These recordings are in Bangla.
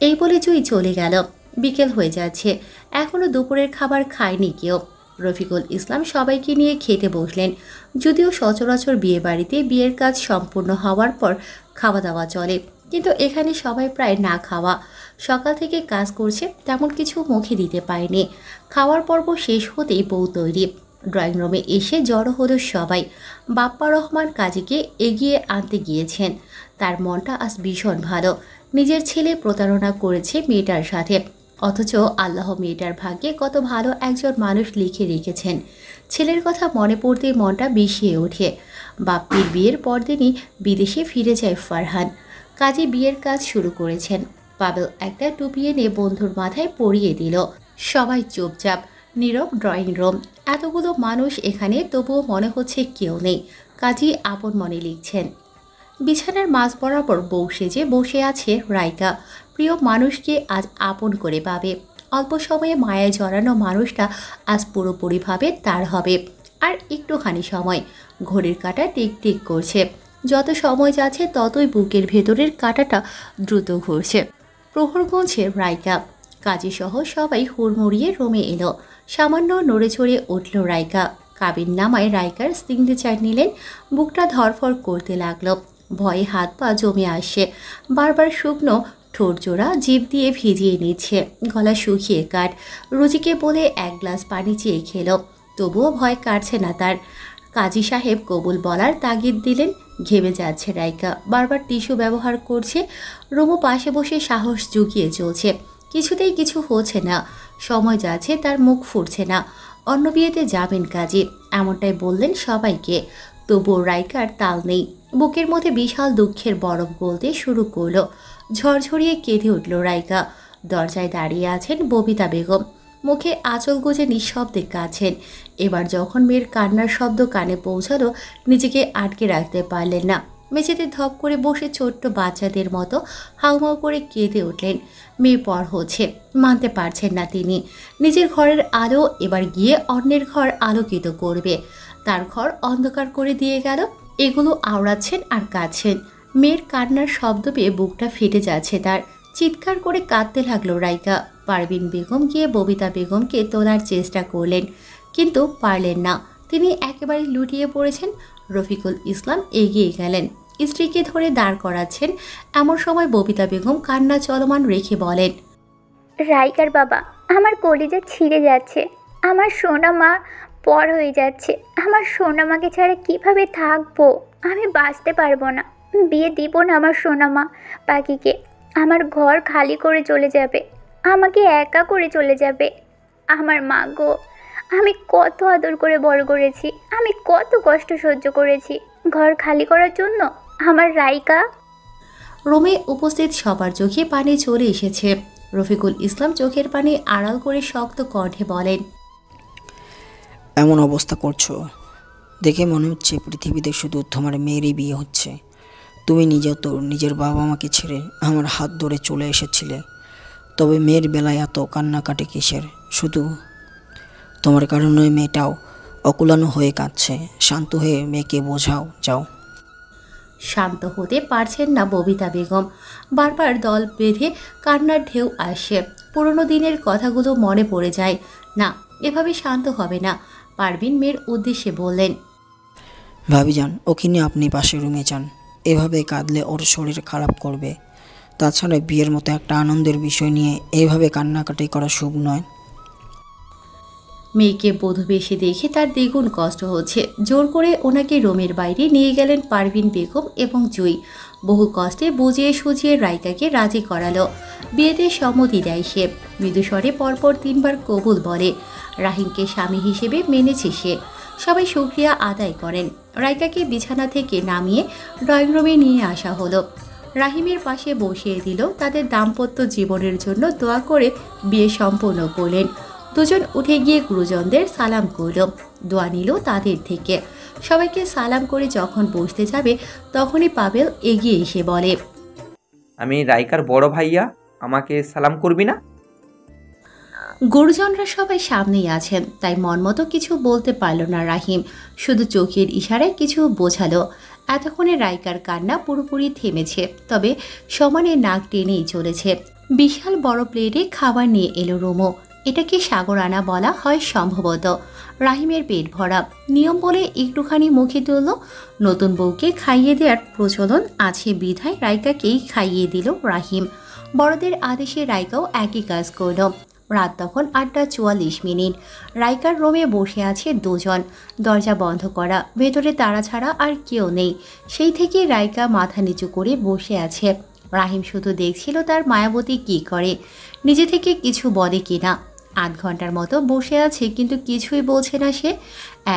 এই বলে জুই চলে গেল। বিকেল হয়ে যাচ্ছে, এখনো দুপুরের খাবার খায়নি কেউ। রফিকুল ইসলাম সবাইকে নিয়ে খেতে বসলেন। যদিও সচরাচর বিয়ে বাড়িতে বিয়ের কাজ সম্পূর্ণ হওয়ার পর খাওয়া দাওয়া চলে, কিন্তু এখানে সবাই প্রায় না খাওয়া। সকাল থেকে কাজ করছে, তেমন কিছু মুখে দিতে পারেনি। খাওয়ার পর্ব শেষ হতেই বউ তৈরি। ড্রয়িং রুমে এসে জড়ো হলো সবাই। বাপ্পা রহমান কাজীকে এগিয়ে আনতে গিয়েছেন। তার মনটা আজ ভীষণ ভালো। নিজের ছেলে প্রতারণা করেছে মেয়েটার সাথে, অথচ আল্লাহ মেয়েটার ভাগ্যে কত ভালো একজন মানুষ লিখে রেখেছেন। ছেলের কথা মনে পড়তে মনটা বিষিয়ে ওঠে। বাপ্পির বিয়ের পরদিনই বিদেশে ফিরে যায় ফারহান। কাজী বিয়ের কাজ শুরু করেছেন। পাবেল একটা টুপি এনে বন্ধুর মাথায় পরিয়ে দিল। সবাই চুপচাপ, নীরব ড্রয়িং রুম। এতগুলো মানুষ এখানে, তবুও মনে হচ্ছে কেউ নেই। কাজী আপন মনে লিখছেন। বিছানার মাঝ বরাবর বউ সেজে বসে আছে রাইকা। প্রিয় মানুষকে আজ আপন করে পাবে। অল্প সময়ে মায়ায় জড়ানো মানুষটা আজ পুরোপুরিভাবে তার হবে। আর একটুখানি সময়। ঘড়ির কাঁটা টিক টিক করছে। যত সময় যাচ্ছে ততই বুকের ভেতরের কাঁটাটা দ্রুত ঘুরছে। প্রহর গুনছে রাইকা। কাজীসহ সবাই হুড়মুড়িয়ে রুমে এলো। সামান্য নড়ে চড়ে উঠল রাইকা। কাবিন নামায় রাইকার সিগনেচার নিলেন। বুকটা ধরফর করতে লাগলো। ভয়ে হাত পা জমে আসছে। বারবার শুকনো ঠোঁটজোড়া জিভ দিয়ে ভিজিয়ে নিচ্ছে। গলা শুকিয়ে কাট। রুজিকে বলে এক গ্লাস পানি চেয়ে খেলো, তবুও ভয় কাটছে না তার। কাজী সাহেব কবুল বলার তাগিদ দিলেন। ঘেমে যাচ্ছে রাইকা, বারবার টিস্যু ব্যবহার করছে। রুমু পাশে বসে সাহস জুগিয়ে চলছে। কিছুতেই কিছু হচ্ছে না। সময় যাচ্ছে, তার মুখ ফুটছে না। অন্য বিয়েতে যাবেন কাজী, এমনটাই বললেন সবাইকে। তবুও রাইকার তাল নেই। বুকের মধ্যে বিশাল দুঃখের বরফ গলতে শুরু করলো। ঝরঝরিয়ে কেঁদে উঠল রাইকা। দরজায় দাঁড়িয়ে আছেন ববিতা বেগম। মুখে আঁচল গুজে নিঃশব্দে কাঁদছেন। এবার যখন মেয়ের কান্নার শব্দ কানে পৌঁছালো, নিজেকে আটকে রাখতে পারলেন না। মেঝেতে ধপ করে বসে ছোট্ট বাচ্চাদের মতো হাউমাউ করে কেঁদে উঠলেন। মেয়ে পর হচ্ছে, মানতে পারছেন না তিনি। নিজের ঘরের আলো এবার গিয়ে অন্যের ঘর আলোকিত করবে। তার ঘর অন্ধকার করে দিয়ে গেল। এগুলো আওড়াচ্ছেন আর কাঁদছেন। মেয়ের কান্নার শব্দ পেয়ে বুকটা ফেটে যাচ্ছে তার। চিৎকার করে কাঁদতে লাগলো রাইকা। পারভিন বেগম গিয়ে ববিতা বেগমকে তোলার চেষ্টা করলেন, কিন্তু পারলেন না। তিনি একেবারে লুটিয়ে পড়েছেন। রফিকুল ইসলাম এগিয়ে গেলেন, স্ত্রীকে ধরে দাঁড় করাচ্ছেন। এমন সময় ববিতা বেগম কান্না চলমান রেখে বলেন, রাইকার বাবা, আমার কলিজা ছিঁড়ে যাচ্ছে। আমার সোনা মা পর হয়ে যাচ্ছে। আমার সোনা মাকে ছাড়া কীভাবে থাকবো? আমি বাঁচতে পারবো না। বিয়ে দিব না আমার সোনা মা পাখিকে। আমার ঘর খালি করে চলে যাবে, আমাকে একা করে চলে যাবে। আমার মা গো, আমি কত আদর করে বড় করেছি, আমি কত কষ্ট সহ্য করেছি ঘর খালি করার জন্য। আমার রাইকা। রুমে উপস্থিত সবার চোখে পানি চলে এসেছে। রফিকুল ইসলাম চোখের পানি আড়াল করে শক্ত কণ্ঠে বলেন, এমন অবস্থা করছো দেখে মনে হচ্ছে পৃথিবীতে শুধু তোমার মেয়েরই বিয়ে হচ্ছে। তুমি নিজেও তো নিজের বাবা মাকে ছেড়ে আমার হাত ধরে চলে এসেছিলে। তবে মেয়ের বেলায় এত কান্নাকাটি কিসের? শুধু তোমার কারণে মেয়েটাও অকুলানো হয়ে কাঁদছে। শান্ত হয়ে মেয়েকে বোঝাও যাও। শান্ত হতে পারছেন না ববিতা বেগম। বারবার দল বেঁধে কান্নার ঢেউ আসে। পুরনো দিনের কথাগুলো মনে পড়ে যায়। না, এভাবে শান্ত হবে না। পারভিন মেয়ের উদ্দেশ্যে বললেন, ভাবিজান, ওকে নিয়ে আপনি পাশের রুমে যান। এভাবে কাঁদলে ওর শরীর খারাপ করবে। তাছাড়া বিয়ের মতো একটা আনন্দের বিষয় নিয়ে এইভাবে কান্নাকাটি করা শুভ নয়। মেয়েকে বধূ বেশি দেখে তার দ্বিগুণ কষ্ট হচ্ছে। জোর করে ওনাকে রুমের বাইরে নিয়ে গেলেন পারভিন বেগম এবং জুই। বহু কষ্টে বুঝিয়ে সুঝিয়ে রাইকাকে রাজি করালো। বিয়েতে সম্মতি দেয় সে। মৃদুস্বরে পরপর 3বার কবুল বলে। রাহিমকে স্বামী হিসেবে মেনেছে সে। সবাই শুকরিয়া আদায় করেন। রাইকাকে বিছানা থেকে নামিয়ে ড্রয়িং রুমে নিয়ে আসা হলো। রাহিমের পাশে বসিয়ে দিল। তাদের দাম্পত্য জীবনের জন্য দোয়া করে বিয়ে সম্পন্ন করলেন। দুজন উঠে গিয়ে গুরুজনদের সালাম করল। দোয়া নিল তাদের থেকে। সবাইকে সালাম করে যখন বসতে যাবে, তখনই পাবেল এগিয়ে এসে বলে, আমি রাইকার বড় ভাইয়া, আমাকে সালাম করবি না? গুরুজনরা সবাই সামনেই আছেন, তাই মনমতো কিছু বলতে পারল না রাহিম। শুধু চোখের ইশারায় কিছু বোঝালো। এতক্ষণে রাইকার কান্না পুরোপুরি থেমেছে, তবে সমানে নাক টেনেই চলেছে। বিশাল বড় প্লেটে খাবার নিয়ে এলো রুমো। এটাকে সাগর আনা বলা হয় সম্ভবত। রাহিমের পেট ভরা, নিয়ম বলে একটুখানি মুখে তুলল। নতুন বউকে খাইয়ে দেওয়ার প্রচলন আছে বিধায় রাইকাকেই খাইয়ে দিল রাহিম। বড়দের আদেশে রাইকাও একই কাজ করল। রাত তখন 8:44। রাইকার রুমে বসে আছে দুজন, দরজা বন্ধ করা, ভেতরে তারা ছাড়া আর কেউ নেই। সেই থেকে রাইকা মাথা নিচু করে বসে আছে। রাহিম শুধু দেখছিল তার মায়াবতী কি করে, নিজে থেকে কিছু বলে কিনা। 8 ঘন্টার মতো বসে আছে কিন্তু কিছুই বলছে না সে।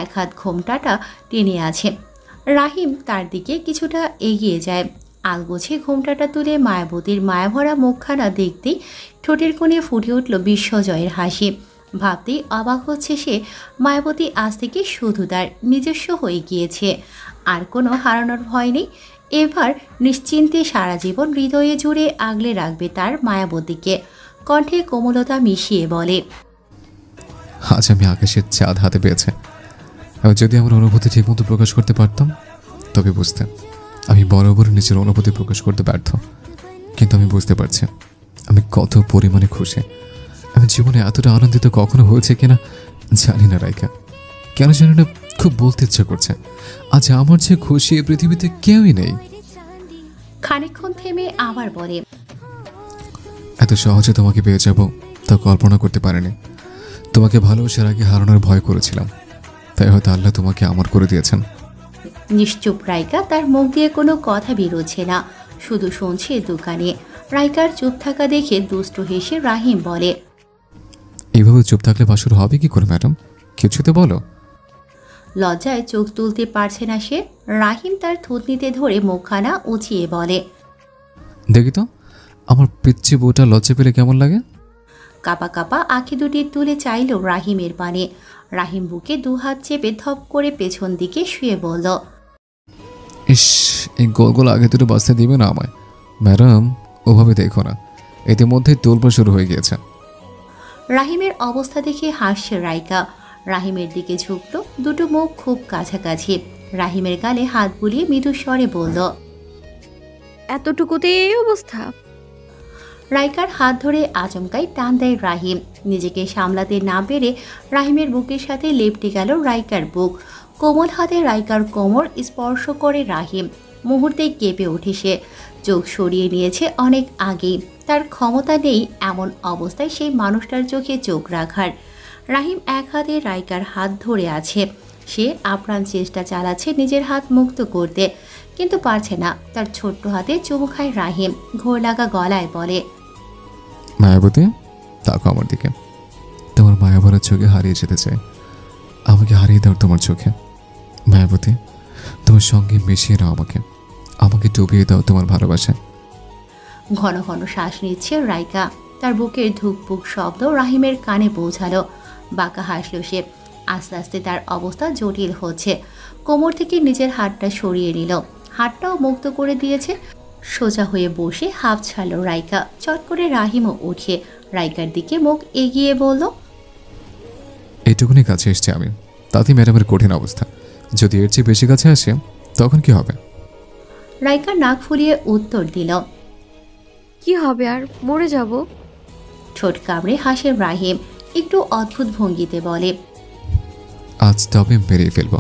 এক হাত ঘোমটাটা টেনে আছে। রাহিম তার দিকে কিছুটা এগিয়ে যায়, আলগোছে ঘোমটাটা তুলে মায়াবতীর মায়াভরা মুখখানা দেখতেই ঠোঁটের কোণে ফুটে উঠল বিশ্বজয়ের হাসি। ভাবতেই অবাক হচ্ছে সে, মায়াবতী আজ থেকে শুধু তার নিজস্ব হয়ে গিয়েছে। আর কোনো হারানোর ভয় নেই। এবার নিশ্চিন্তে সারা জীবন হৃদয়ে জুড়ে আগলে রাখবে তার মায়াবতীকে। কণ্ঠে কোমলতা মিশিয়ে বলে, আজ আমি আকাশের চাঁদ হাতে পেয়েছে। আর যদি আমার অনুভূতি ঠিকমতো প্রকাশ করতে পারতাম তবে বুঝতাম আমি বরাবর নিজের অনুভূতি প্রকাশ করতে ব্যর্থ। কিন্তু আমি বুঝতে পারছি আমি কত পরিমাণে খুশি। আমি জীবনে এতটা আনন্দিত কখনো হয়েছে কিনা জানি না রাইকা, কেন জানি না খুব বলতে ইচ্ছা করছে। আজ আমার যে খুশি এই পৃথিবীতে কেউই নেই। খানিকক্ষণ থেমে আবার বলে, এত সহজে তোমাকে পেয়ে যাব তা কল্পনা করতে পারিনি। তোমাকে ভালোবাসার আগে হারানোর ভয় করেছিলাম, তাই হয়তো আল্লাহ তোমাকে আমার করে দিয়েছেন। নিশ্চুপ রাইকা, তার মুখ দিয়ে কোনো কথা বেরোচ্ছে না, শুধু শুনছে দোকানে। রাইকার চুপ থাকা দেখে দুষ্ট হেসে রাহিম বলে, এইভাবে চুপ থাকলে বাসর হবে কি করে ম্যাডাম? কিছুতে বলো। লজ্জায় চোখ তুলতে পারছে না সে। রাহিম তার থুতনিতে ধরে মুখখানা উঁচিয়ে বলে, দেখি তো আমার পিচ্ছি বউটা লজ্জা পেলে কেমন লাগে। কাপা কাপা আঁখি দুটি তুলে চাইল রাহিমের পানে। রাহিম বুকে 2 হাত চেপে ধপ করে পেছন দিকে শুয়ে বলল, ইস, এই গোলগুলো আগে দুটো বাঁচতে দিবে না আমায়। ম্যাডাম ওভাবে দেখো না, ইতিমধ্যে তোলপা শুরু হয়ে গিয়েছে। রাহিমের অবস্থা দেখে হাসছে রাইকা। রাহিমের দিকে ঝুঁকল, দুটো মুখ খুব কাছাকাছি। রাহিমের গালে হাত বুলিয়ে মৃদু স্বরে বলল, এতটুকুতে এই অবস্থা? রাইকার হাত ধরে আচমকাই টান দেয় রাহিম। নিজেকে সামলাতে না পেরে রাহিমের বুকের সাথে লেপটে গেল রাইকার বুক। কোমল হাতে রাইকার কোমর স্পর্শ করে রাহিম। মুহূর্তেই কেঁপে ওঠে সে। চোখ সরিয়ে নিয়েছে অনেক আগেই। তার ক্ষমতা নেই এমন অবস্থায় সেই মানুষটার চোখে চোখ রাখার। রাহিম এক হাতে রাইকার হাত ধরে আছে। সে আপ্রাণ চেষ্টা চালাচ্ছে নিজের হাত মুক্ত করতে, কিন্তু পারছে না। তার ছোট্ট হাতে চুমু খায় রাহিম। ঘোর লাগা গলায় বলে, মায়াবতী তাকো আমার দিকে, তোমার মায়াভরা চোখে হারিয়ে যেতে চাই। আমাকে হারিয়ে দাও তোমার চোখে। মায়াবতী তোমার সঙ্গে মিশিয়ে নাও আমাকে, আমাকে ডুবিয়ে দাও তোমার ভালোবাসায়। ঘন ঘন শ্বাস নিচ্ছে রাইকা। তার বুকের ধুকপুক শব্দ রাহিমের কানে পৌঁছালো। বাঁকা হাসল সে। আস্তে আস্তে তার অবস্থা জটিল হচ্ছে। কোমর থেকে নিজের হাতটা সরিয়ে নিল, হাতটাও মুক্ত করে দিয়েছে। সোজা হয়ে বসে হাঁপ ছাড়ল রাইকা। চট করে রাহিমও উঠে রাইকার দিকে মুখ এগিয়ে বলল, এইটুকুনি কাছে এসছি আমি, তাতে ম্যাডামের কঠিন অবস্থা। যদি এর চেয়ে বেশি কাছে আসে তখন কি হবে? রাইকা নাক ফুলিয়ে উত্তর দিল, কি হবে আর, মরে যাব। ঠোঁট কামড়ে হাসে রাহিম। একটু অদ্ভুত ভঙ্গিতে বলে, আজ তবে মেরেই ফেলবো।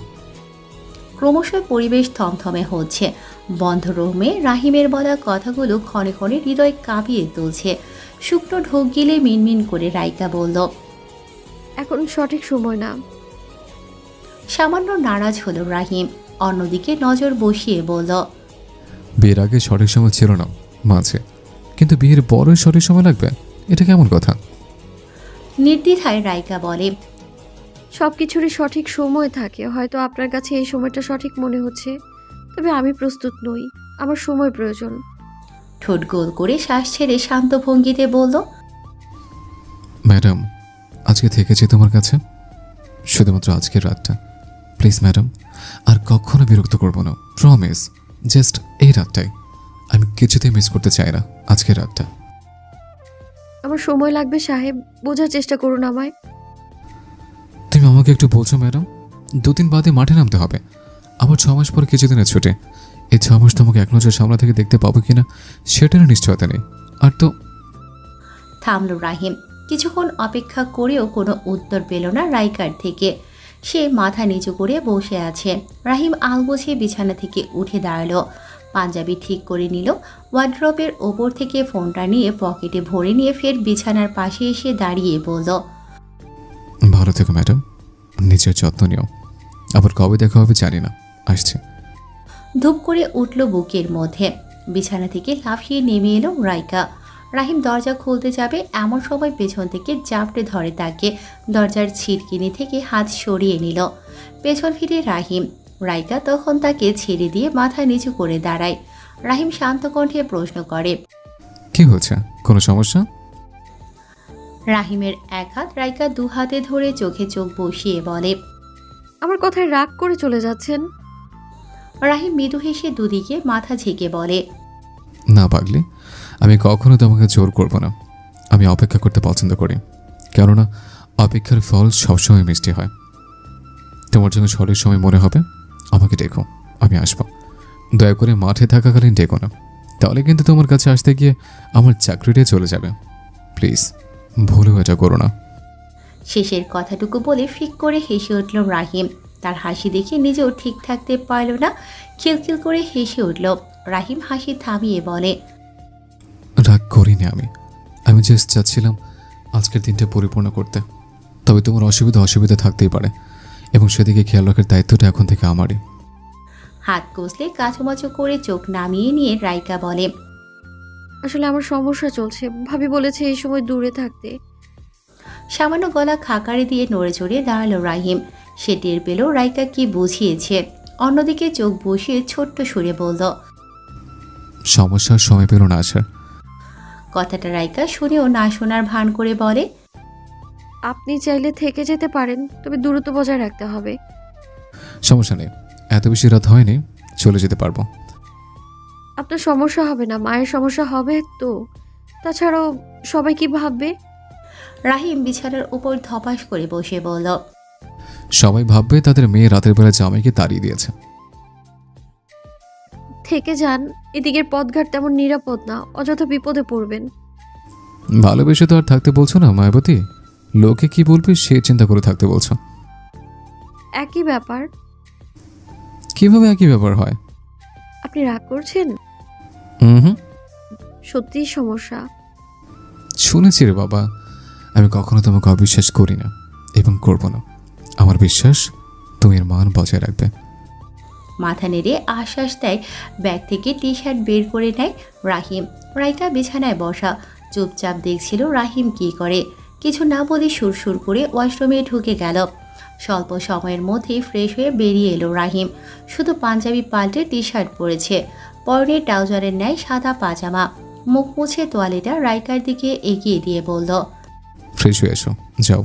ক্রমশ পরিবেশ থমথমে হচ্ছে। বন্ধ রুমে রাহিমের বলা কথাগুলো ক্ষণে ক্ষণে হৃদয় কাঁপিয়ে তুলছে। শুকনো ঢোক গিলে মিনমিন করে রাইকা বলল, এখন সঠিক সময় না। সামান্য নারাজ হলো রাহিম। অন্যদিকে নজর বসিয়ে বলল, বিয়ের আগে সঠিক সময় ছিল না মাঝে, কিন্তু বিয়ের পরই সঠিক সময় লাগবে, এটা কেমন কথা? নির্দ্বিধায় রাইকা বলে, সব কিছুরই সঠিক সময় থাকে। হয়তো আপনার কাছে এই সময়টা সঠিক মনে হচ্ছে, তবে আমি প্রস্তুত নই। আমার সময় প্রয়োজন। ঠোঁট গোল করে শ্বাস ছেড়ে শান্ত ভঙ্গিতে বলল, ম্যাডাম আজকে থেকেছি তোমার কাছে, শুধুমাত্র আজকের রাতটা। প্লিজ ম্যাডাম, আর কখনো বিরক্ত করবো না, প্রমিস। জাস্ট এই রাতটাই, আমি কিছুতেই মিস করতে চাই না আজকের রাতটা। আমার সময় লাগবে সাহেব, বোঝার চেষ্টা করুন আমায়। তুমি আমাকে একটু বলছো ম্যাডাম, 2 দিন বাদে মাঠে নামতে হবে, আবার 6 মাস পর কিছুদিনের ছুটে। এই 6 মাস তোমাকে এক নজর সামনে থেকে দেখতে পাবো কিনা সেটারও নিশ্চয়তা নেই। আর তো থামল রাহিম। কিছুক্ষণ অপেক্ষা করেও কোনো উত্তর পেল না রাইকার থেকে। সে মাথা নিচু করে বসে আছে। রাহিম আলগোছে বিছানা থেকে উঠে দাঁড়ালো, পাঞ্জাবি ঠিক করে নিল, ওয়ার্ড্রপের ওপর থেকে ফোনটা নিয়ে পকেটে ভরে নিয়ে ফের বিছানার পাশে এসে দাঁড়িয়ে বলল, ভালো থেকো ম্যাডাম, নিজের যত্ন নিও। আবার কবে দেখা হবে জানি না, আসছে। ধূপ করে উঠল বুকের মধ্যে। বিছানা থেকে লাফিয়ে নেমে এলো রাইকা। রাহিম দরজা খুলতে যাবে এমন সময় পেছন থেকে জাপটে ধরে তাকে। দরজার ছিটকিনি থেকে হাত সরিয়ে নিল। পেছন ফিরে রাহিম। রাইকা তখন তাকে ছেড়ে দিয়ে মাথা নিচু করে দাঁড়ায়। রাহিম শান্ত কণ্ঠে প্রশ্ন করে, কি হয়েছে, কোনো সমস্যা? রাহিমের এক হাত রাইকা দু হাতে ধরে চোখে চোখ বসিয়ে বলে, আমার কথায় রাগ করে চলে যাচ্ছেন? রাহিম মৃদু হেসে দুদিকে মাথা ঝেঁকে বলে, না পাগলি, আমি কখনো তোমাকে জোর করব না। আমি অপেক্ষা করতে পছন্দ করি, কেননা অপেক্ষার ফল সবসময় মিষ্টি হয়। তোমার যখন ঝড়ের সময় মনে হবে আমাকে ডেকো, আমি আসবো। দয়া করে মাঠে থাকাকালীন ডেকো না, তাহলে কিন্তু তোমার কাছে আসতে গিয়ে আমার চাকরিটাই চলে যাবে। প্লিজ ভুলেও এটা করো না। শেষের কথাটুকু বলে ফিক করে হেসে উঠল রাহিম। তার হাসি দেখে নিজেও ঠিক থাকতে পারল না, খিলখিল করে হেসে উঠল। রাহিম হাসি থামিয়ে বলে, রাগ করিনি আমি জাস্ট চাচ্ছিলাম আজকের দিনটা পরিপূর্ণ করতে। তবে তোমার অসুবিধা থাকতেই পারে, এবং সেদিকে খেয়াল রাখার দায়িত্বটা এখন থেকে আমারই। হাত কষলে কাচুমাচু করে চোখ নামিয়ে নিয়ে রাইকা বলে, আসলে আমার সমস্যা চলছে, ভাবি বলেছে এই সময় দূরে থাকতে। সামান্য গলা খাকারে দিয়ে নড়ে চড়ে দাঁড়ালো রাহিম। সে টের পেল রাইকা কি বুঝিয়েছে। অন্যদিকে চোখ বসিয়ে ছোট্ট সুরে বলল, সমস্যার সময় পেল না আসার। কথাটা রাইকা শুনেও না শোনার ভান করে বলে, আপনি চাইলে থেকে যেতে পারেন, তবে দূরত্ব বজায় রাখতে হবে। সমস্যা নেই, এত বেশি রাত হয়নি, চলে যেতে পারবো। আপনার সমস্যা হবে না, মায়ের সমস্যা হবে তো। তাছাড়াও সবাই কি ভাববে? রাহিম বিছানার উপর ধপাস করে বসে বলল, সবাই ভাববে তাদের মেয়ে রাতের বেলা জামাইকে তাড়িয়ে দিয়েছে। থেকে যান, এদিকের পথঘাট তেমন নিরাপদ না, অযথা বিপদে পড়বেন। ভালোবেসে তো আর থাকতে বলছো না মায়াবতী, লোকে কি বলবে সে চিন্তা করে থাকতে বলছো। একই ব্যাপার। কিভাবে একই ব্যাপার হয়? আপনি রাগ করছেন? হুম, সত্যিই সমস্যা। শুনেছি রে বাবা, আমি কখনো তোমাকে অবিশ্বাস করি না এবং করব না। আমার বিশ্বাস তুমি এর মান বজায় রাখবে। মাথা নেড়ে আশ্বাস দেয়। ব্যাগ থেকে টি শার্ট বের করে নেয় রাহিম। রাইকা বিছানায় বসা চুপচাপ দেখছিল রাহিম কি করে। কিছু না বলে সুরসুর করে ওয়াশরুমে ঢুকে গেল। স্বল্প সময়ের মধ্যেই ফ্রেশ হয়ে বেরিয়ে এলো রাহিম। শুধু পাঞ্জাবি পাল্টে টি শার্ট পরেছে, পরনে ট্রাউজারের ন্যায় সাদা পাজামা। মুখ মুছে তোয়ালেটা রাইকার দিকে এগিয়ে দিয়ে বলল, ফ্রেশ হয়ে এসো, যাও।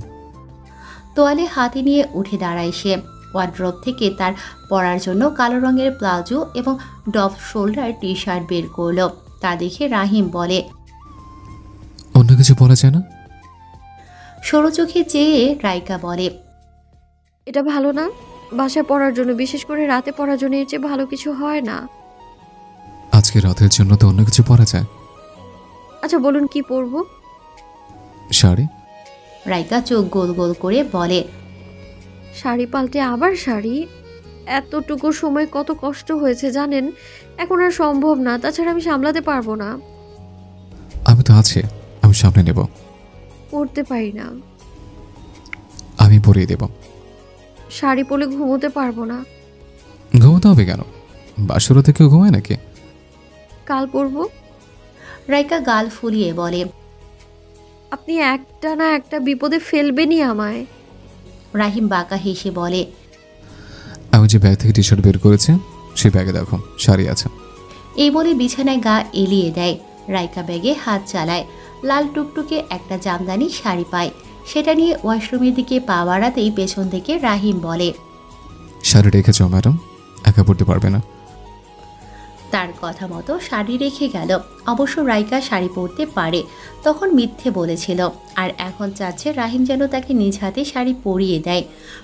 তোয়ালে হাতে নিয়ে উঠে দাঁড়ায় সে। ওয়ার্ড্রপ থেকে তার পরার জন্য কালো রঙের প্লাজো এবং ডপ শোল্ডার টি শার্ট বের করলো। তা দেখে রাহিম বলে, অন্য কিছু বলা যায় না? সরু চোখে চেয়ে রাইকা বলে, এটা ভালো না? বাসায় পড়ার জন্য, বিশেষ করে রাতে পড়ার জন্য এর চেয়ে ভালো কিছু হয় না। আজকে রাতের জন্য তো অন্য কিছু পরা যায়। আচ্ছা বলুন কি পরবো? শাড়ি। রাইকা চোখ গোল গোল করে বলে, শাড়ি পাল্টে আবার শাড়ি? এতটুকু সময় কত কষ্ট হয়েছে জানেন, এখন আর সম্ভব না। তাছাড়া আমি সামলাতে পারবো না। আমি তো আছি, আমি সামনে নেব। পরতে পারি না। আমি পরিয়ে দেব। শাড়ি পরলে ঘুমোতে পারবো না। ঘুমোতে হবে কেন? বাসরাতে কেউ ঘুমায় নাকি? কাল পরবো। রাইকা গাল ফুলিয়ে বলে, আপনি একটা না একটা বিপদে ফেলবেনই আমায়। রাহিম বাঁকা হেসে বলে, আমি যে ব্যাগ থেকে টি শার্ট বের করেছি সেই ব্যাগে দেখো শাড়ি আছে। এই বলে বিছানায় গা এলিয়ে দেয়। রাইকা ব্যাগে হাত চালায়। লাল টুকটুকে একটা জামদানি শাড়ি পায়। সেটা নিয়ে ওয়াশরুমের দিকে পা বাড়াতেই পেছন থেকে রাহিম বলে, শাড়ি রেখেছ ম্যাডাম, একা পড়তে পারবে না। তার কথা মতো শাড়ি রেখে গেল। অবশ্য রাইকা শাড়ি পরতে পারে, তখন মিথ্যে বলেছিল। আর এখন চাচ্ছে রাহিম যেন তাকে নিজ হাতে শাড়ি পরিয়ে দেয়।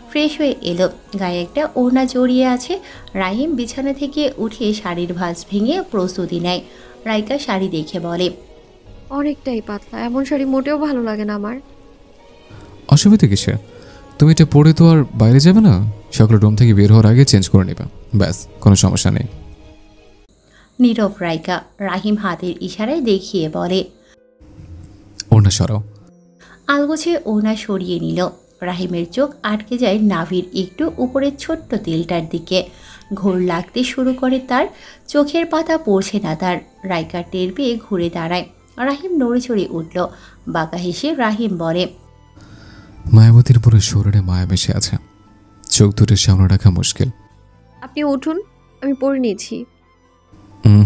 ফ্রেশ হয়ে এলো, গায়ে একটা ওড়না জড়িয়ে আছে। রাহিম বিছানা থেকে উঠে শাড়ির ভাঁজ ভেঙে প্রস্তুতি নেয়। রাইকা শাড়ি দেখে বলে, অনেকটাই পাতলা, এমন শাড়ি মোটেও ভালো লাগে না আমার। অসুবিধা কিসে? তুমি এটা পরে তো আর বাইরে যাবে না, সকালে রুম থেকে বের হওয়ার আগে চেঞ্জ করে নেবে, ব্যাস, কোনো সমস্যা নেই। নীরব রাইকা রাহিম হাতের ইশারায় দেখিয়ে বলে। ওড়না সরাও। আলগোছে ওনা সরিয়ে নিল। রাহিমের চোখ আটকে যায় নাভির একটু উপরের ছোট্ট তিলটার দিকে। ঘোর লাগতে শুরু করে তার, চোখের পাতা পড়ছে না তার। রাইকা টের পেয়ে ঘুরে দাঁড়ায়। রাহিম নড়ে চড়ে উঠল। বাঁকা হেসে রাহিম বলে, মায়াবতীর পুরো শরীরে মায়া মিশে আছে, চোখ দুটো সামনে রাখা মুশকিল। আপনি উঠুন, আমি পরে নিয়েছি।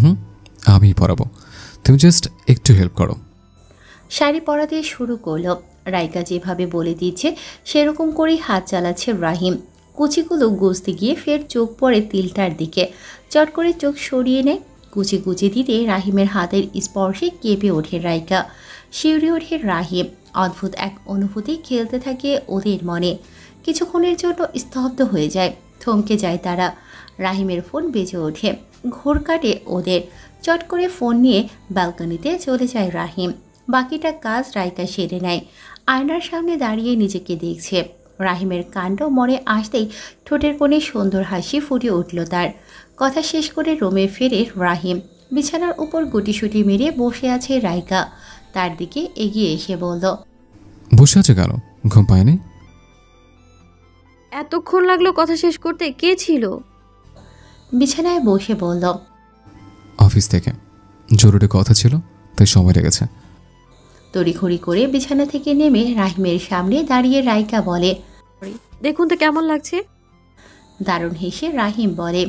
হুম, আমিই পরাবো, তুমি জাস্ট একটু হেল্প করো। শাড়ি পরাতে শুরু করলো। রাইকা যেভাবে বলে দিচ্ছে সেরকম করেই হাত চালাচ্ছে রাহিম। কুচিগুলো গুছতে গিয়ে ফের চোখ পড়ে তিলটার দিকে। চট করে চোখ সরিয়ে নেয়। কুচি কুচি দিতে রাহিমের হাতের স্পর্শে কেঁপে ওঠে রাইকা। শিউরে ওঠে রাহিম। অদ্ভুত এক অনুভূতি খেলতে থাকে ওদের মনে। কিছুক্ষণের জন্য স্তব্ধ হয়ে যায়, থমকে যায় তারা। রাহিমের ফোন বেজে ওঠে। ঘোর কাটে ওদের। চট করে ফোন নিয়ে ব্যালকনিতে চলে যায় রাহিম। বাকিটা কাজ রাইকা সেরে নেয়। আয়নার সামনে দাঁড়িয়ে নিজেকে দেখছে। রাহিমের কাণ্ড মনে আসতেই ঠোঁটের কোণে সুন্দর হাসি ফুটে উঠল তার। কথা শেষ করে রুমে ফেরে রাহিম। বিছানার উপর গুটিসুটি মেরে বসে আছে রাইকা। তার দিকে এগিয়ে এসে বলল, বসে আছে কেন? ঘুম পায়নি? এতক্ষণ লাগলো কথা শেষ করতে? কে ছিল? বিছানায় বসে বলল, অফিস থেকে জরুরি কথা ছিল, তাই সময় লেগেছে। তড়িঘড়ি করে বিছানা থেকে নেমে রাহিমের সামনে দাঁড়িয়ে রাইকা বলে, দেখুন তো কেমন লাগছে। দারুণ হেসে রাহিম বলে,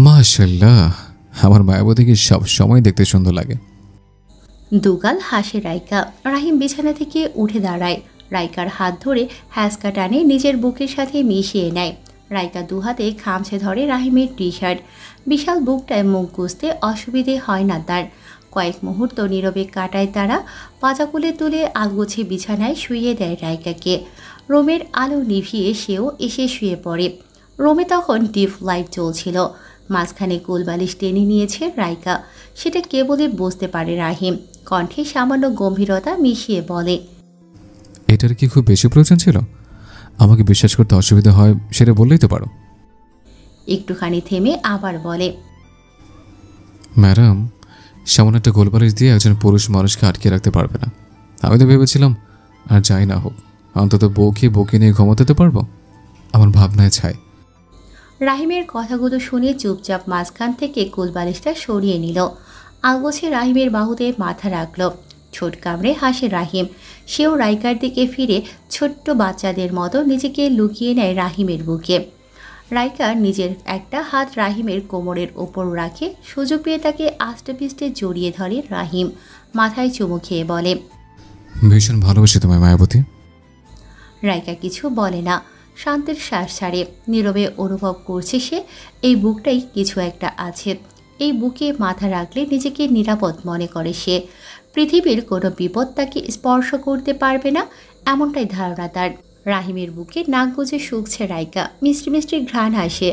মাশাআল্লাহ, আমার মায়াবতীকে সব সময় দেখতে সুন্দর লাগে। দুগাল হাসে রাইকা। রাহিম বিছানা থেকে উঠে দাঁড়ায়। রাইকার হাত ধরে হ্যাসকা টানে নিজের বুকের সাথে মিশিয়ে নেয়। রাইকা দুহাতে খামছে ধরে রাহিমের টি শার্ট। বিশাল বুকটায় মুখ গুজতে অসুবিধে হয় না তার। কয়েক মুহূর্ত নীরবে কাটায় তারা। পাজাকুলে তুলে আলগোছে বিছানায় শুইয়ে দেয় রাইকাকে। রুমের আলো নিভিয়ে সেও এসে শুয়ে পড়ে। রুমে তখন ডিপ লাইট চলছিল। মাঝখানে কোলবালিশ টেনে নিয়েছে রাইকা। সেটা কেবলই বুঝতে পারে রাহিম। কণ্ঠে সামান্য গম্ভীরতা মিশিয়ে বলে, এটার কি খুব বেশি প্রয়োজন ছিল? আমাকে বিশ্বাস করতে অসুবিধা হয় সেটা বললেই তো পারো। একটুখানি থেমে আবার বলে, ম্যাডাম, সামান্য একটা গোলবালিশ দিয়ে একজন পুরুষ মানুষকে আটকে রাখতে পারবে না। আমি তো ভেবেছিলাম আর যাই না হোক, অন্তত বউকে নিয়ে ঘুমোতে তো পারবো। আমার ভাবনায় ছাই। রাহিমের কথাগুলো শুনে চুপচাপ মাঝখান থেকে কোলবালিশটা সরিয়ে নিল। আলগোছে রাহিমের বাহুতে মাথা রাখল। ছোট কামড়ে হাসে রাহিম। সেও রাইকার দিকে ফিরে ছোট্ট বাচ্চাদের মতো নিজেকে লুকিয়ে নেয় রাহিমের বুকে। রাইকা নিজের একটা হাত রাহিমের কোমরের ওপর রাখে। সুযোগ পেয়ে তাকে আষ্টেপৃষ্টে জড়িয়ে ধরে রাহিম। মাথায় চুমু খেয়ে বলে, ভীষণ ভালোবাসি তোমায় মায়াবতী। রাইকা কিছু বলে না, শান্তির শ্বাস ছাড়ে। নীরবে অনুভব করছে সে, এই বুকটাই কিছু একটা আছে। এই বুকে মাথা রাখলে নিজেকে নিরাপদ মনে করে সে। পৃথিবীর কোনো বিপদ তাকে স্পর্শ করতে পারবে না, এমনটাই ধারণা তার। রাহিমের বুকে নাক গুজে শুকছে রাইকা। মিষ্টি মিষ্টি ঘ্রাণ আসে।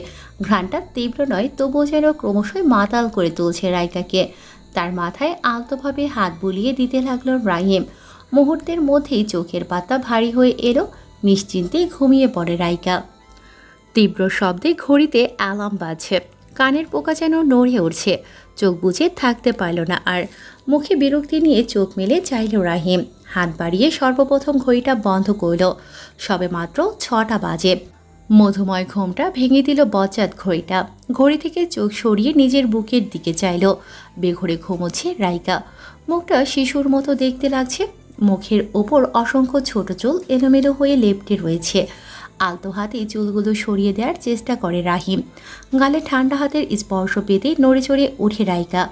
ঘ্রাণটা তীব্র নয়, তবুও যেন ক্রমশই মাতাল করে তুলছে রাইকাকে। তার মাথায় আলতোভাবে হাত বুলিয়ে দিতে লাগলো রাহিম। মুহূর্তের মধ্যেই চোখের পাতা ভারী হয়ে এলো। নিশ্চিন্তে ঘুমিয়ে পড়ে রাইকা। তীব্র শব্দে ঘড়িতে অ্যালার্ম বাজছে। কানের পোকা যেন নড়ে উঠছে। চোখ বুজে থাকতে পারল না আর। মুখে বিরক্তি নিয়ে চোখ মেলে চাইল রাহিম। হাত বাড়িয়ে সর্বপ্রথম ঘড়িটা বন্ধ করল। সবে মাত্র 6টা বাজে। মধুময় ঘুমটা ভেঙে দিল বজ্জাত ঘড়িটা। ঘড়ি থেকে চোখ সরিয়ে নিজের বুকের দিকে চাইল। বেঘরে ঘুমোচ্ছে রাইকা। মুখটা শিশুর মতো দেখতে লাগছে। মুখের ওপর অসংখ্য ছোট চুল এলোমেলো হয়ে লেপ্টে রয়েছে। আলতো হাতে চুলগুলো সরিয়ে দেওয়ার চেষ্টা করে রাহিম। গালে ঠান্ডা হাতের স্পর্শ পেতে নড়ে চড়ে উঠে রাইকা।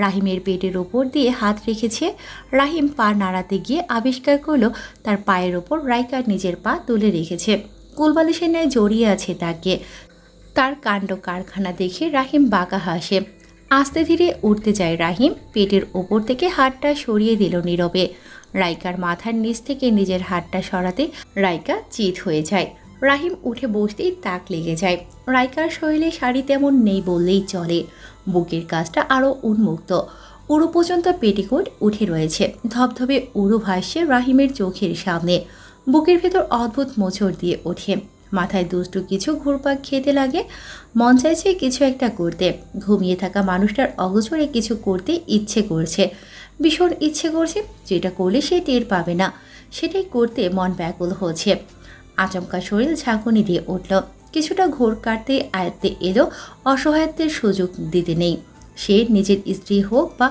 রাহিমের পেটের ওপর দিয়ে হাত রেখেছে। রাহিম পা নাড়াতে গিয়ে আবিষ্কার করলো তার পায়ের ওপর রাইকা নিজের পা তুলে রেখেছে। কুলবালিশের ন্যায় জড়িয়ে আছে তাকে। তার কাণ্ড কারখানা দেখে রাহিম বাঁকা হাসে। আস্তে ধীরে উঠতে যায় রাহিম। পেটের ওপর থেকে হাতটা সরিয়ে দিল নীরবে। রাইকার মাথার নিচ থেকে নিজের হাতটা সরাতে রাইকা চিত হয়ে যায়। রাহিম উঠে বসতেই তাক লেগে যায়। রাইকার শরীরে শাড়ি তেমন নেই বললেই চলে। বুকের কাজটা আরও উন্মুক্ত। পুরো পর্যন্ত পেটিকোট উঠে রয়েছে, ধবধবে উড়ো ভাসছে রাহিমের চোখের সামনে। বুকের ভেতর অদ্ভুত মোচড় দিয়ে ওঠে, মাথায় দুষ্টু কিছু ঘুরপাক খেতে লাগে। মন চাইছে কিছু একটা করতে, ঘুমিয়ে থাকা মানুষটার অগোচরে কিছু করতে ইচ্ছে করছে, ভীষণ ইচ্ছে করছে, যেটা করলে সে টের পাবে না, সেটাই করতে মন ব্যাকুল হচ্ছে। আচমকা শরীর ঝাঁকুনি দিয়ে উঠল, কিছুটা ঘোর কাটতে আয়ত্তে এলো, অসহায়ত্বের সুযোগ দিতে নেই। সে নিজের স্ত্রী হোক বা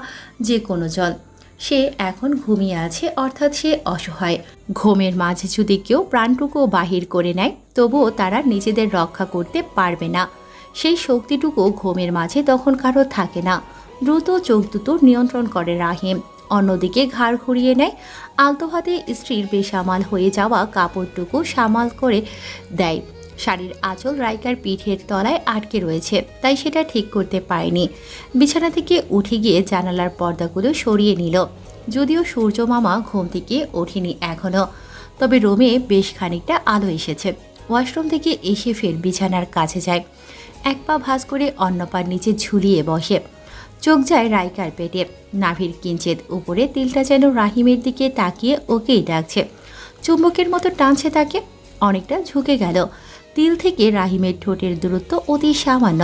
যে কোনো জন, সে এখন ঘুমিয়ে আছে, অর্থাৎ সে অসহায়। ঘুমের মাঝে যদি কেউ প্রাণটুকু বাহির করে নেয়, তবুও তারা নিজেদের রক্ষা করতে পারবে না। সেই শক্তিটুকু ঘুমের মাঝে তখন কারো থাকে না। দ্রুত চোখ দুটো নিয়ন্ত্রণ করে রাহিম, অন্যদিকে ঘাড় ঘুরিয়ে নেয়। আলতো হাতে স্ত্রীর বেসামাল হয়ে যাওয়া কাপড়টুকু সামাল করে দেয়। শাড়ির আঁচল রাইকার পিঠের তলায় আটকে রয়েছে, তাই সেটা ঠিক করতে পারেনি। বিছানা থেকে উঠে গিয়ে জানালার পর্দাগুলো সরিয়ে নিল। যদিও সূর্য মামা ঘুম থেকে ওঠেনি এখনও, তবে রুমে বেশ খানিকটা আলো এসেছে। ওয়াশরুম থেকে এসে ফের বিছানার কাছে যায়, এক পা ভাঁজ করে অন্য পার নিচে ঝুলিয়ে বসে। চোখ যায় রাইকার পেটে, নাভির কিঞ্চিত উপরে তিলটা যেন রাহিমের দিকে তাকিয়ে ওকেই ডাকছে, চুম্বকের মতো টানছে তাকে। অনেকটা ঝুঁকে গেল, তিল থেকে রাহিমের ঠোঁটের দূরত্ব অতি সামান্য।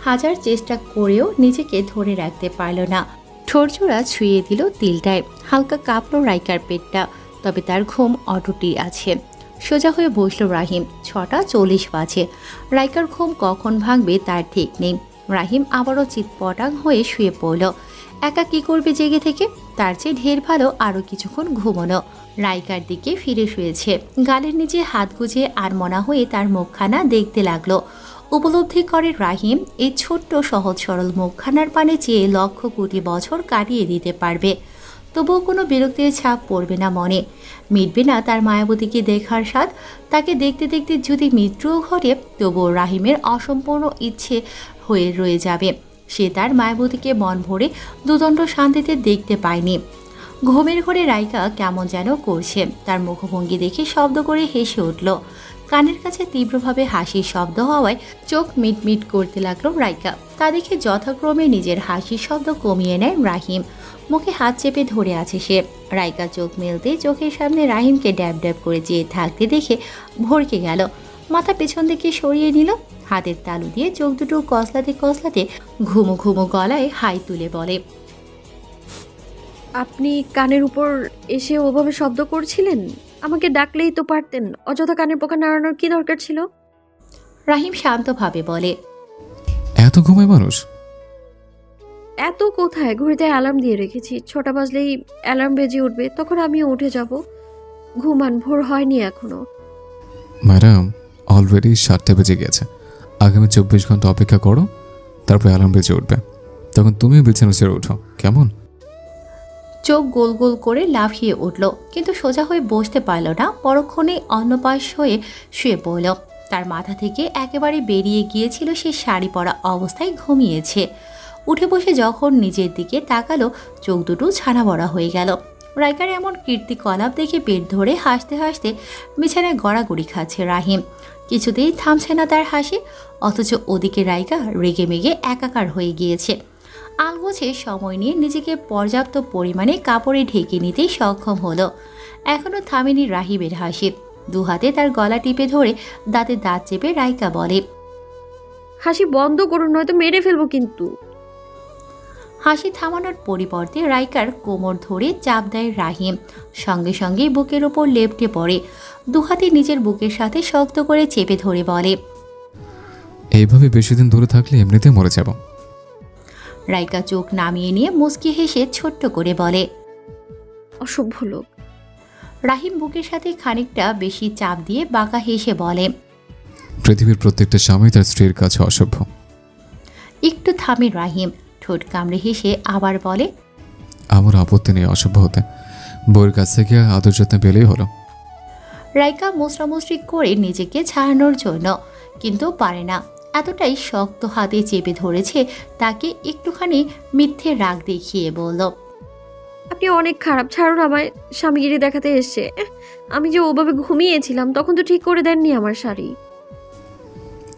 হাজার চেষ্টা করেও নিজেকে ধরে রাখতে পারল না, ঠোঁটজোড়া ছুঁয়ে দিল তিলটায়। হালকা কাঁপল রাইকার পেটটা, তবে তার ঘুম অটুটি আছে। সোজা হয়ে বসল রাহিম। 6:40 বাজে। রাইকার ঘুম কখন ভাঙবে তার ঠিক নেই। রাহিম আবারও চিৎপটাং হয়ে শুয়ে পড়ল। একা কি করবে জেগে থেকে, তার চেয়ে ঢের ভালো আরও কিছুক্ষণ ঘুমোনো। রাইকার দিকে ফিরে শুয়েছে, গালের নিচে হাত গুজে আনমনা হয়ে তার মুখখানা দেখতে লাগলো। উপলব্ধি করে রাহিম এই ছোট্ট সহজ সরল মুখখানার পানে চেয়ে লক্ষ কোটি বছর কাটিয়ে দিতে পারবে, তবুও কোনো বিরক্তির ছাপ পড়বে না মনে, মিটবে না তার মায়াবতীকে দেখার স্বাদ। তাকে দেখতে দেখতে যদি মৃত্যুও ঘটে, তবুও রাহিমের অসম্পূর্ণ ইচ্ছে হয়ে রয়ে যাবে। সে তার মায়াবতীকে মন ভরে দুদণ্ড শান্তিতে দেখতে পায়নি। ঘুমের ঘরে রাইকা কেমন যেন করছে, তার মুখভঙ্গি দেখে শব্দ করে হেসে উঠল। কানের কাছে তীব্রভাবে হাসির শব্দ হওয়ায় চোখ মিটমিট করতে লাগলো রাইকা। তা দেখে যথাক্রমে নিজের হাসির শব্দ কমিয়ে নেয় রাহিম। মুখে হাত চেপে ধরে আছে সে। রাইকা চোখ মেলতে চোখের সামনে রাহিমকে ড্যাব ড্যাব করে চেয়ে থাকতে দেখে ভড়কে গেল। মাথা পেছন দিকে সরিয়ে নিল, হাতের তালু দিয়ে চোখ দুটো কসলাতে কসলাতে ঘুমো ঘুমো গলায় হাই তুলে বলে, আপনি কানের উপর এসে ওভাবে শব্দ করছিলেন? আমাকে ডাকলেই তো পারতেন, অযথা কানের পোকা নাড়ানোর কি দরকার ছিল? রাহিম শান্তভাবে বলে, এত ঘুমায় মানুষ? এত কোথায়, ঘড়িতে অ্যালার্ম দিয়ে রেখেছি, 6টা বাজলেই অ্যালার্ম বেজে উঠবে, তখন আমিও উঠে যাব। ঘুমান, ভোর হয়নি এখনো। ম্যাডাম, অলরেডি 7টা বেজে গেছে। আগামী 24 ঘন্টা অপেক্ষা করো, তারপর অ্যালার্ম বেজে উঠবে, তখন তুমিও বিছানা ছেড়ে ওঠো, কেমন? চোখ গোল গোল করে লাফিয়ে উঠল, কিন্তু সোজা হয়ে বসতে পারল না। পরক্ষণেই অন্যপাশ হয়ে শুয়ে পড়ল। তার মাথা থেকে একেবারে বেরিয়ে গিয়েছিল, সে শাড়ি পরা অবস্থায় ঘুমিয়েছে। উঠে বসে যখন নিজের দিকে তাকালো, চোখ দুটো ছানা বড়া হয়ে গেল। রাইকার এমন কীর্তিকলাপ দেখে পেট ধরে হাসতে হাসতে বিছানায় গড়াগড়ি খাচ্ছে রাহিম। কিছুতেই থামছে না তার হাসি, অথচ ওদিকে রাইকা রেগে মেগে একাকার হয়ে গিয়েছে। আলগোছে সময় নিয়ে নিজেকে পর্যাপ্ত পরিমাণে কাপড়ে ঢেকে নিতেই সক্ষম হলো। এখনও থামেনি রাহিমের হাসি। দুহাতে তার গলা টিপে ধরে দাঁতে দাঁত চেপে রাইকা বলে, হাসি বন্ধ করুন, নয়তো মেরে ফেলবো কিন্তু। হাসি থামানোর পরিবর্তে রাইকার কোমর ধরে চাপ দেয় রাহিম। সঙ্গে সঙ্গে বুকের ওপর লেপ্টে পড়ে, দুহাতে নিজের বুকের সাথে শক্ত করে চেপে ধরে বলে, এইভাবে বেশি দিন দূরে থাকলে এমনিতে মরে যাব। রাইকা চোখ নামিয়ে নিয়ে মুচকি হেসে ছোট্ট করে বলে, অসভ্য লোক। রাহিম বুকের সাথে খানিকটা বেশি চাপ দিয়ে বাঁকা হেসে বলে, পৃথিবীর প্রত্যেকটা স্বামী তার স্ত্রীর কাছে অসভ্য। একটু থামে রাহিম, ঠোঁট কামড়ে হেসে আবার বলে, আমার আপত্তি নেই অসভ্য হতে, বউয়ের কাছ থেকে আদর যত্ন পেলেই হলো। রাইকা মুচড়ামুচড়ি করে নিজেকে ছাড়ানোর জন্য, কিন্তু পারে না। এতটাই শক্ত হাতে চেপে ধরেছে তাকে। একটুখানি মিথ্যে রাগ দেখিয়ে বলল, আপনি অনেক খারাপ, ছাড়ুন আমায়। স্বামীগিরি দেখাতে এসছে। আমি যে ওভাবে ঘুমিয়েছিলাম তখন তো ঠিক করে দেননি আমার শাড়ি।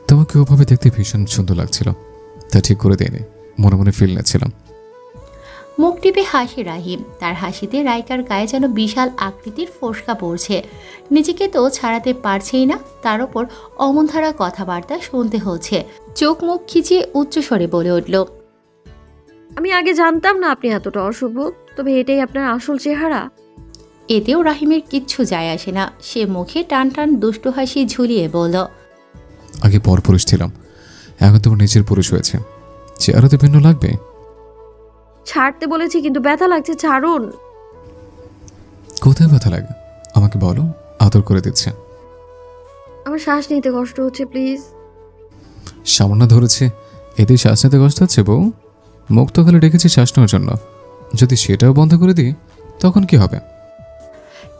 তোমাকে ওভাবে দেখতে ভীষণ সুন্দর লাগছিল, তা ঠিক করে দেয়নি, মনে মনে ফিল নিচ্ছিলাম। মুখ টিপে হাসে রাহিম। তার হাসিতে রাইকার গায়ে যেন বিশাল আকৃতির ফোসকা পড়ছে। নিজেকে তো ছাড়াতে পারছেই না, তার ওপর অমনধারা কথাবার্তা শুনতে হচ্ছে। চোখ মুখ খিচিয়ে উচ্চস্বরে বলে উঠল, আমি আগে জানতাম না আপনি এতটা অশুভ, তবে এটাই আপনার আসল চেহারা। এতেও রাহিমের কিচ্ছু যায় আসে না। সে মুখে টান টান দুষ্টু হাসি ঝুলিয়ে বলল, আগে পরপুরুষ ছিলাম, এখন তোমার নিজের পুরুষ হয়েছে, চেহারাতে ভিন্ন লাগবে। ছাড়তে বলেছি কিন্তু ব্যথা লাগছে, ছাড়ুন। কোথায় ব্যথা লাগে আমাকে বলো, আদর করে দিচ্ছে। আমার শ্বাস নিতে কষ্ট হচ্ছে, প্লিজ। সামান্য ধরেছে, এতে শ্বাস নিতে কষ্ট হচ্ছে বউ? মুখ তো খালি ডেকেছি শ্বাস নেওয়ার জন্য, যদি সেটাও বন্ধ করে দিই তখন কি হবে?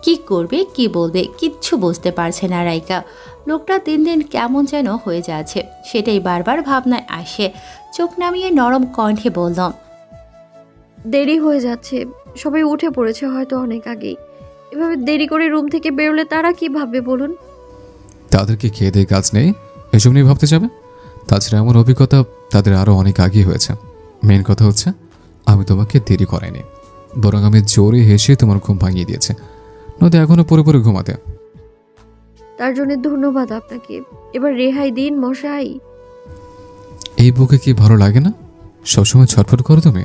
কি করবে কি বলবে কিচ্ছু বুঝতে পারছে না রাইকা। লোকটা দিন দিন কেমন যেন হয়ে যাচ্ছে, সেটাই বারবার ভাবনায় আসে। চোখ নামিয়ে নরম কণ্ঠে বললাম, দেরি হয়ে যাচ্ছে, সবাই উঠে পড়েছে হয়তো অনেক আগেই। এভাবে দেরি করে রুম থেকে বেরোলে তারা কি ভাববে বলুন? তাদেরকে খেয়ে দিয়ে কাজ নেই এসব নিয়ে ভাবতে যাবে? তাছাড়া এমন অভিজ্ঞতা তাদের আরও অনেক আগে হয়েছে। মেন কথা হচ্ছে আমি তোমাকে দেরি করাইনি, বরং আমি জোরে হেসে তোমার ঘুম ভাঙিয়ে দিয়েছে, নয়তো এখনো পুরোপুরি ঘুমাতে। তার জন্য ধন্যবাদ আপনাকে। এবার রেহাই দিন মশাই। এই বুকে কি ভালো লাগে না? সবসময় ছটফট করো তুমি,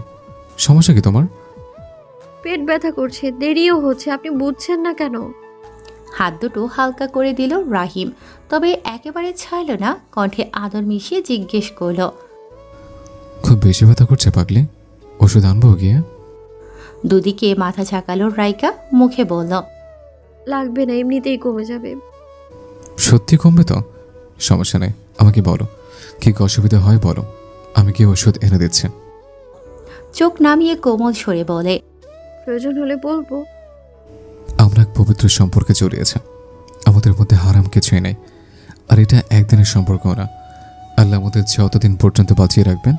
সমস্যা কি তোমার? পেট ব্যথা করছে, দেরিও হচ্ছে, আপনি বুঝছেন না কেন? হাত দুটো হালকা করে দিল রাহিম, তবে একেবারে ছাড়ল না। কণ্ঠে আদর মিশিয়ে জিজ্ঞেস করল, খুব বেশি ব্যথা করছে পাগলি, ওষুধ আনবো গিয়ে? দুদিকে মাথা ঝাঁকালো রাইকা, মুখে বলল, লাগবে না, এমনিতেই কমে যাবে। সত্যি কমবে তো? সমস্যা নেই, আমাকে বলো কি অসুবিধা হয় বলো, আমি কি ওষুধ এনে দিচ্ছি। চোখ নামিয়ে কোমল সরে বলে, প্রয়োজন হলে বলবো। আমরা এক পবিত্র সম্পর্কে জড়িয়েছে, আমাদের মধ্যে হারাম কিছুই নেই। আর এটা একদিনের সম্পর্ক না, আল্লাহ আমাদের যতদিন পর্যন্ত বাঁচিয়ে রাখবেন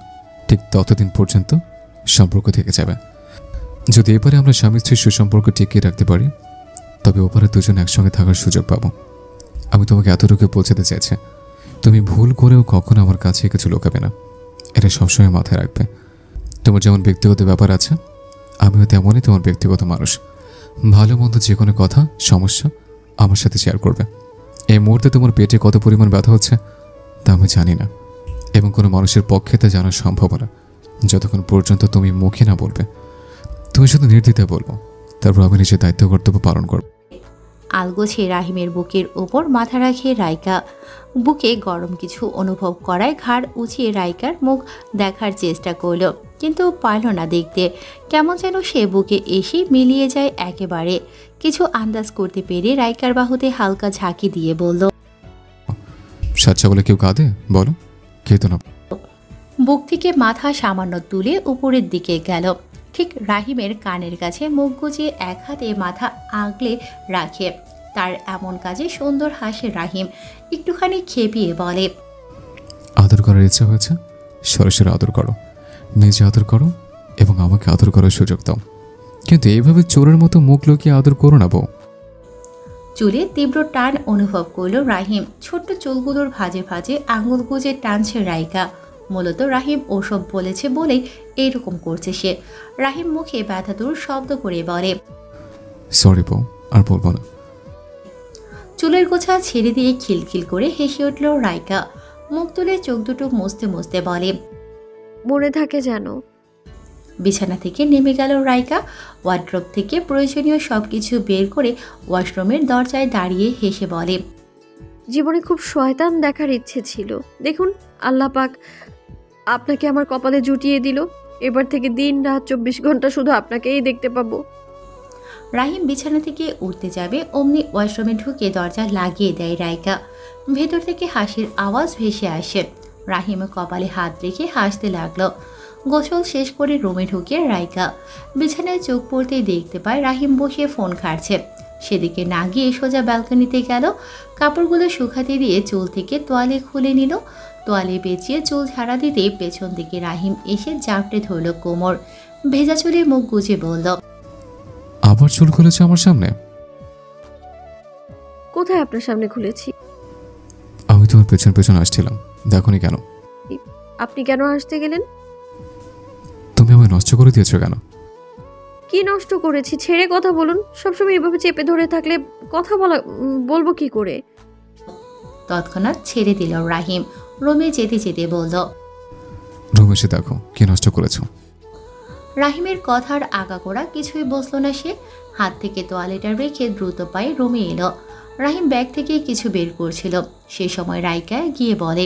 ঠিক ততদিন পর্যন্ত সম্পর্ক থেকে যাবে। যদি এবারে আমরা স্বামী স্ত্রীর সুসম্পর্ক টিকিয়ে রাখতে পারি, তবে ওপারে দুজন একসঙ্গে থাকার সুযোগ পাবো। আমি তোমাকে এতটুকু পৌঁছাতে চাইছি, তুমি ভুল করেও কখনো আমার কাছে কিছু লুকাবে না, এটা সবসময় মাথায় রাখবে। তোমার যেমন ব্যক্তিগত ব্যাপার আছে, আমিও তেমনই তোমার ব্যক্তিগত মানুষ। ভালো মন্দ যে কোনো কথা সমস্যা আমার সাথে শেয়ার করবে। এই মুহূর্তে তোমার পেটে কত পরিমাণ ব্যথা হচ্ছে তা আমি জানি না, এবং কোনো মানুষের পক্ষে তা জানা সম্ভব না যতক্ষণ পর্যন্ত তুমি মুখে না বলবে। তুমি শুধু নির্দ্বিধায় বলবো, তারপর আমি নিজের দায়িত্ব কর্তব্য পালন করব। আলগোছে রাহিমের বুকের ওপর মাথা রাখে রাইকা। বুকে গরম কিছু অনুভব করায় ঘাড় উঁচিয়ে রাইকার মুখ দেখার চেষ্টা করল, কিন্তু পারল না দেখতে। কেমন যেন সে বুকে এসে মিলিয়ে যায় একেবারে। কিছু আন্দাজ করতে পেরে রাইকার বাহুতে হালকা ঝাঁকি দিয়ে বলল, সাচ্চা বলে কেউ কাঁদে বলো? খেতো না। বুক থেকে মাথা সামান্য তুলে উপরের দিকে গেল। ঠিক রাহিমের কানের কাছে মুখ গুজিয়ে এক হাতে মাথা আগলে রাখে। তার এমন কাজে সুন্দর হাসে রাহিম, একটুখানি খেপিয়ে বলে, আদর করার ইচ্ছা হয়েছে, সরাসরি আদর করো, নিজে আদর করো এবং আমাকে আদর করার সুযোগ দাও, কিন্তু এইভাবে চোরের মতো মুখ লুকিয়ে আদর করো না বউ। চুলে তীব্র টান অনুভব করল রাহিম। ছোট্ট চুলগুলোর ভাঁজে ভাঁজে আঙুল গুজে টানছে রাইকা। মূলত রাহিম ওসব বলেছে বলেই এইরকম করছে সে। রাহিম মুখে ব্যথাতুর শব্দ করে বলে, সরি বউ, আর বলবো না। চুলের গোছা ছেড়ে দিয়ে খিলখিল করে হেসে উঠল রাইকা। মুখ তুলে চোখ দুটো মুছতে মুছতে বলে, মনে থাকে যেন। বিছানা থেকে নেমে গেল রাইকা। ওয়ার্ড্রোব থেকে প্রয়োজনীয় সবকিছু বের করে ওয়াশরুমের দরজায় দাঁড়িয়ে হেসে বলে, জীবনে খুব শয়তান দেখার ইচ্ছে ছিল, দেখুন আল্লাহ পাক আপনাকে আমার কপালে জুটিয়ে দিল। এবার থেকে দিন রাত 24 ঘন্টা শুধু আপনাকেই দেখতে পাবো। রাহিম বিছানা থেকে উঠতে যাবে, অমনি ওয়াশরুমে ঢুকে দরজা লাগিয়ে দেয় রাইকা। ভেতর থেকে হাসির আওয়াজ ভেসে আসে। রাহিম কপালে হাত রেখে হাসতে লাগলো। গোসল শেষ করে রুমে ঢুকে রাইকা বিছানায় চোখ পড়তেই দেখতে পায় রাহিম বসে ফোন ঘাঁটছে। সেদিকে না গিয়ে সোজা ব্যালকনিতে গেল। কাপড়গুলো শুকাতে দিয়ে চুল থেকে তোয়ালে খুলে নিল। তোয়ালে পেঁচিয়ে চুল ঝাড়া দিতে পেছন দিকে রাহিম এসে জাপটে ধরল কোমর। ভেজা চুলে মুখ গুজে বলল, আবার চুল খুলেছে আমার সামনে? কোথায় আপনার সামনে খুলেছি? আমি তোমার পেছন পেছন আসছিলাম, দেখোনি কেন? আপনি কেন আসতে গেলেন? তুমি আমায় নষ্ট করে দিয়েছো কেন? কি নষ্ট করেছি? ছেড়ে কথা বলুন। সবসময় এভাবে চেপে ধরে থাকলে কথা বলবো কি করে? তৎক্ষণাৎ ছেড়ে দিল রাহিম। রুমে যেতে যেতে বলল, রুমে এসে দেখো কি নষ্ট করেছো। রাহিমের কথার আগাগোড়া কিছুই বসলো না সে। হাত থেকে তোয়ালেটা রেখে দ্রুত পায়ে রুমে এলো। রাহিম ব্যাগ থেকে কিছু বের করছিল। সে সময় রাইকা গিয়ে বলে,